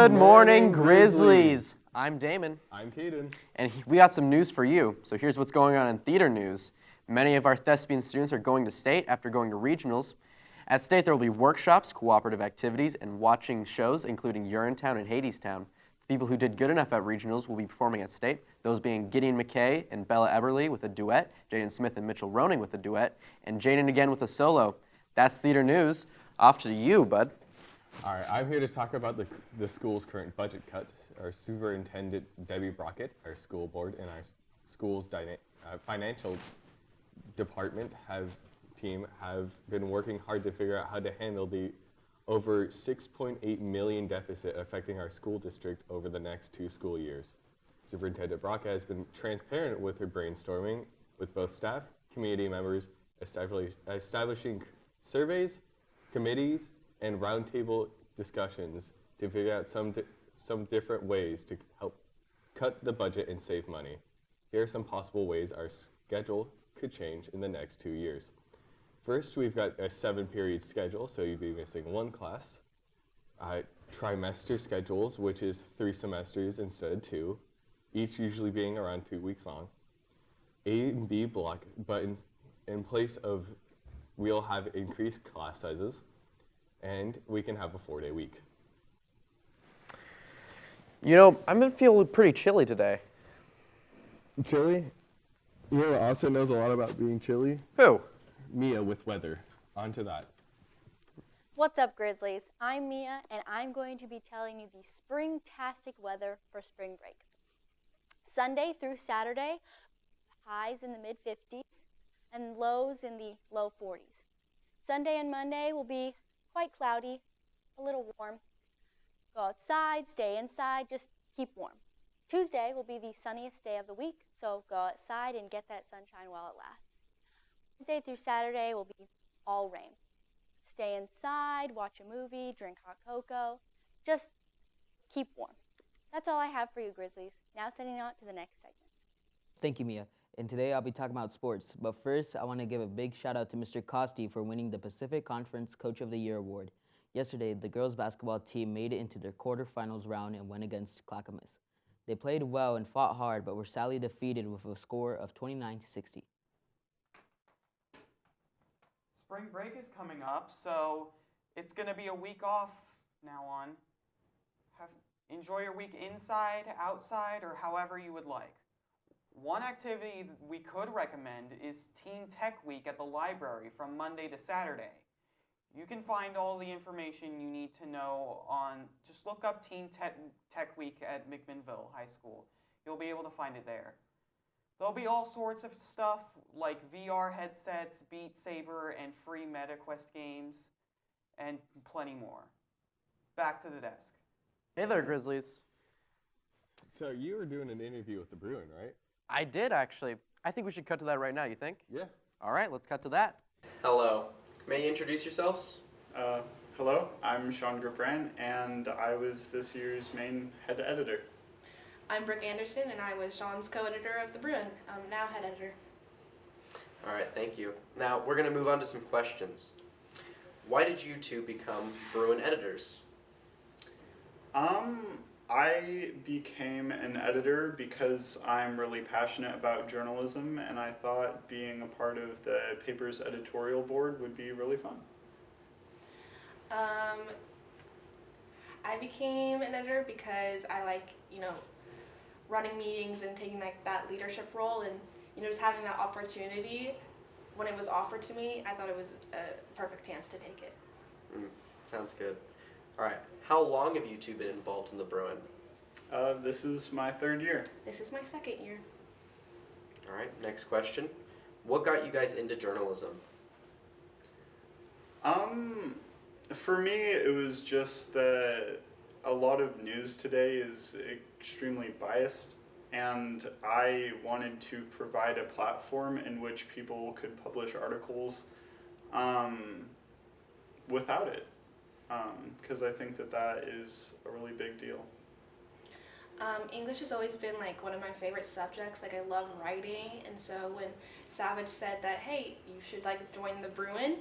Good morning, Grizzlies. I'm Damon. I'm Caden. And we got some news for you. So here's what's going on in theater news. Many of our thespian students are going to state after going to regionals. At state, there will be workshops, cooperative activities, and watching shows, including Urinetown and Hadestown. The people who did good enough at regionals will be performing at state, those being Gideon McKay and Bella Eberly with a duet, Jaden Smith and Mitchell Roning with a duet, and Jaden again with a solo. That's theater news. Off to you, bud. All right, I'm here to talk about the school's current budget cuts. Our superintendent, Debbie Brockett, our school board, and our school's financial department team have been working hard to figure out how to handle the over $6.8 million deficit affecting our school district over the next 2 school years. Superintendent Brockett has been transparent with her brainstorming with both staff, community members, establishing surveys, committees, and roundtable discussions to figure out some different ways to help cut the budget and save money. Here are some possible ways our schedule could change in the next 2 years. First, we've got a 7-period schedule, so you'd be missing 1 class. Trimester schedules, which is 3 semesters instead of 2, each usually being around 2 weeks long. A and B block, but in place of, we'll have increased class sizes, and we can have a 4-day week. You know, I've been feeling pretty chilly today. Chilly? You know what also knows a lot about being chilly? Who? Mia with weather. On to that. What's up, Grizzlies? I'm Mia, and I'm going to be telling you the spring-tastic weather for spring break. Sunday through Saturday, highs in the mid-50s and lows in the low 40s. Sunday and Monday will be quite cloudy, a little warm. Go outside, stay inside, just keep warm. Tuesday will be the sunniest day of the week, so go outside and get that sunshine while it lasts. Wednesday through Saturday will be all rain. Stay inside, watch a movie, drink hot cocoa, just keep warm. That's all I have for you, Grizzlies. Now sending out to the next segment. Thank you, Mia. And today I'll be talking about sports. But first, I want to give a big shout out to Mr. Costi for winning the Pacific Conference Coach of the Year award. Yesterday, the girls basketball team made it into their quarterfinals round and went against Clackamas. They played well and fought hard, but were sadly defeated with a score of 29-60. Spring break is coming up, so it's going to be a week off now on. Enjoy your week inside, outside, or however you would like. One activity we could recommend is Teen Tech Week at the library from Monday to Saturday. You can find all the information you need to know just look up Teen Tech Week at McMinnville High School. You'll be able to find it there. There'll be all sorts of stuff like VR headsets, Beat Saber, and free MetaQuest games, and plenty more. Back to the desk. Hey there, Grizzlies. So you were doing an interview with the Bruin, right? I did, actually. I think we should cut to that right now, you think? Yeah. All right, let's cut to that. Hello. May you introduce yourselves? Hello, I'm Sean Gripran, and I was this year's main head editor. I'm Brooke Anderson, and I was Sean's co-editor of The Bruin, now head editor. All right, thank you. Now, we're going to move on to some questions. Why did you two become Bruin editors? I became an editor because I'm really passionate about journalism, and I thought being a part of the paper's editorial board would be really fun. I became an editor because I like, running meetings and taking that leadership role, and just having that opportunity when it was offered to me, I thought it was a perfect chance to take it. Sounds good. All right, how long have you two been involved in the Bruin? This is my 3rd year. This is my 2nd year. All right, next question. What got you guys into journalism? For me, it was just that a lot of news today is extremely biased, and I wanted to provide a platform in which people could publish articles without it, because I think that is a really big deal. English has always been one of my favorite subjects. I love writing, and so when Savage said that, hey, you should join the Bruin,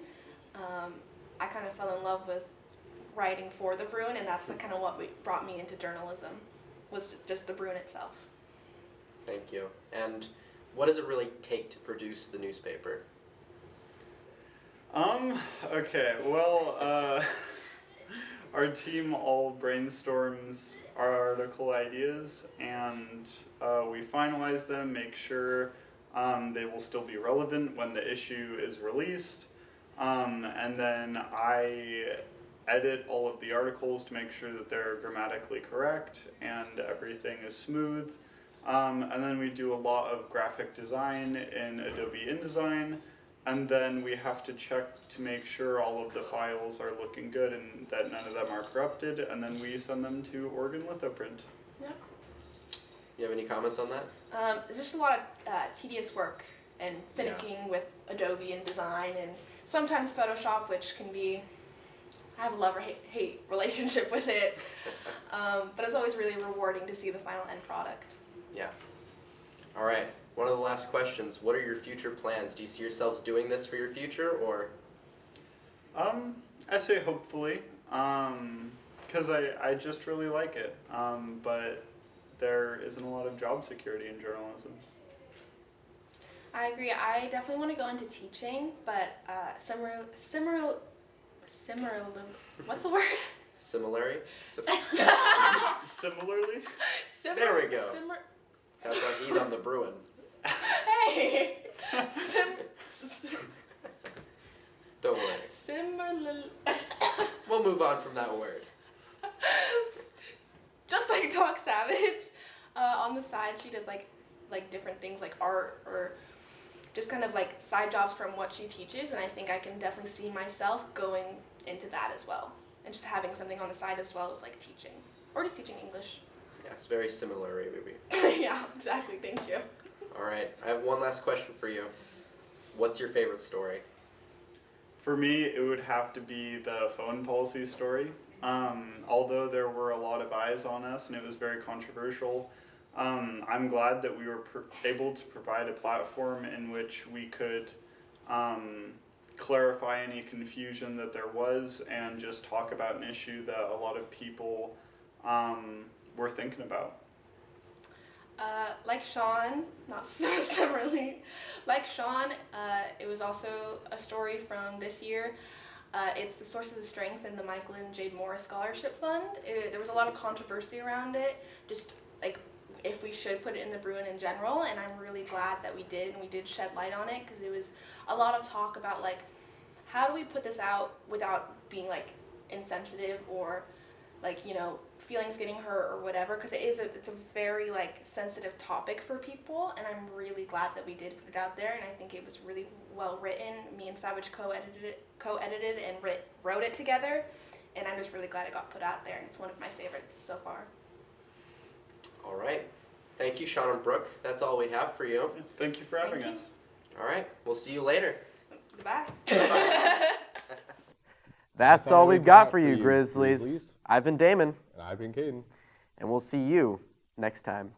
I kind of fell in love with writing for the Bruin, and that's kind of what brought me into journalism, was just the Bruin itself. Thank you. And what does it really take to produce the newspaper? Okay, well, our team all brainstorms our article ideas, and we finalize them, make sure they will still be relevant when the issue is released, and then I edit all of the articles to make sure that they're grammatically correct and everything is smooth, and then we do a lot of graphic design in Adobe InDesign. And then we have to check to make sure all of the files are looking good and that none of them are corrupted, and then we send them to Oregon Lithoprint. Yeah. You have any comments on that? It's just a lot of tedious work and finicking with Adobe and design, and sometimes Photoshop, which can be, I have a love or hate relationship with it, but it's always really rewarding to see the final end product. Yeah. All right. One of the last questions, what are your future plans? Do you see yourselves doing this for your future, or? I say hopefully, because I just really like it, but there isn't a lot of job security in journalism. I agree. I definitely want to go into teaching, but similarly, what's the word? Similarly? Similarly? There we go. That's why he's on the Bruin. Hey! Don't worry. Similar. We'll move on from that word. Just like Doc Savage, on the side she does like different things like art or just kind of like side jobs from what she teaches, and I think I can definitely see myself going into that as well, and just having something on the side as well as like teaching or just teaching English. Yeah, it's very similar, maybe. Yeah, exactly. Thank you. All right, I have one last question for you. What's your favorite story? For me, it would have to be the phone policy story. Although there were a lot of eyes on us and it was very controversial, I'm glad that we were able to provide a platform in which we could clarify any confusion that there was and just talk about an issue that a lot of people were thinking about. Like Sean, not similarly, like Sean, it was also a story from this year. It's the Sources of Strength and the Michael and Jade Morris Scholarship Fund. There was a lot of controversy around it, just like if we should put it in the Bruin in general, and I'm really glad that we did, and we did shed light on it, because it was a lot of talk about like, how do we put this out without being like insensitive or like, you know, feelings getting hurt or whatever, because it's a very like sensitive topic for people, and I'm really glad that we did put it out there, and I think it was really well written. Me and Savage co-edited and wrote it together, and I'm just really glad it got put out there, and it's one of my favorites so far. All right. Thank you, Sean and Brooke. That's all we have for you. Thank you for having Thank you. us. All right. We'll see you later. Goodbye. That's all we've got for you, Grizzlies. I've been Damon. And I've been Caden. And we'll see you next time.